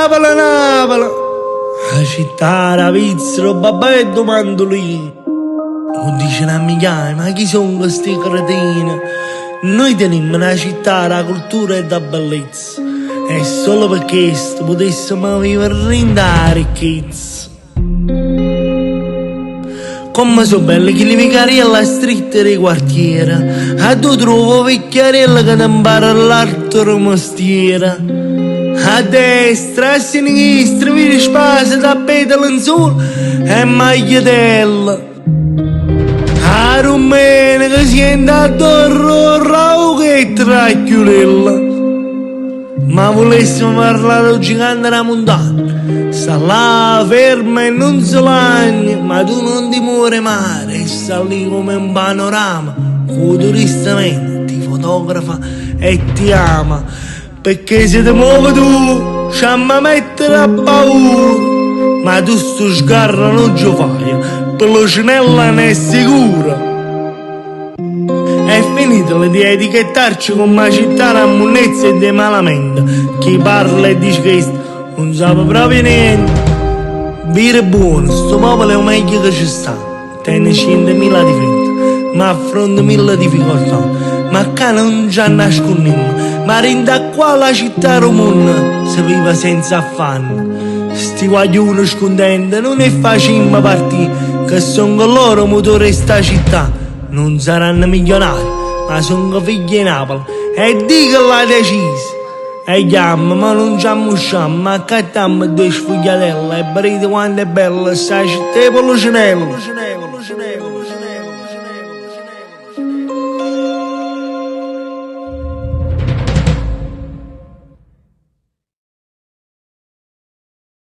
Napoli, Napoli. La città era vizzero, babà e domandolini. Non dice a migliaia, ma chi sono questi cretini? Noi teniamo una città, la cultura e la bellezza. E solo per questo potessimo vivere in la ricchezza. Come sono belli che li vicari alla stretta dei quartieri. A tu trovo vecchiarella che ti impara l'altro mestiere. A destra, a sinistra, vedi spazio, tappete lenzuola e magliatella. A rumena che si è andato a rauca e tracchiulella. Ma volessimo parlare del gigante della montagna. Sta là ferma e non si lagna, ma tu non ti muore mai, sta lì come un panorama. Futuristamente ti fotografa e ti ama, perché se ti muovi tu ci amma mettere a paura. Ma tu sto sgarro non ci fai, per lo cinella ne è sicura. È finita di etichettarci come una città di monnezza e di malamento. Chi parla e dice questo non sa proprio niente. Vire buono, sto popolo è un meglio che ci sta. Tiene 100.000 difetti, ma affronta 1000 difficoltà. Ma qua non ci nascondiamo, ma rinda qua la città romana si vive senza affanno. Sti guaglioni scontenti non è facile partire, che sono con loro motore sta città. Non saranno milionari, ma sono figli di Napoli e dico l'ha deciso. E chiama, ma non ci ammusciamo, ma accattiamo due sfogliatelle e bride quanto è bella sta città e Policinello.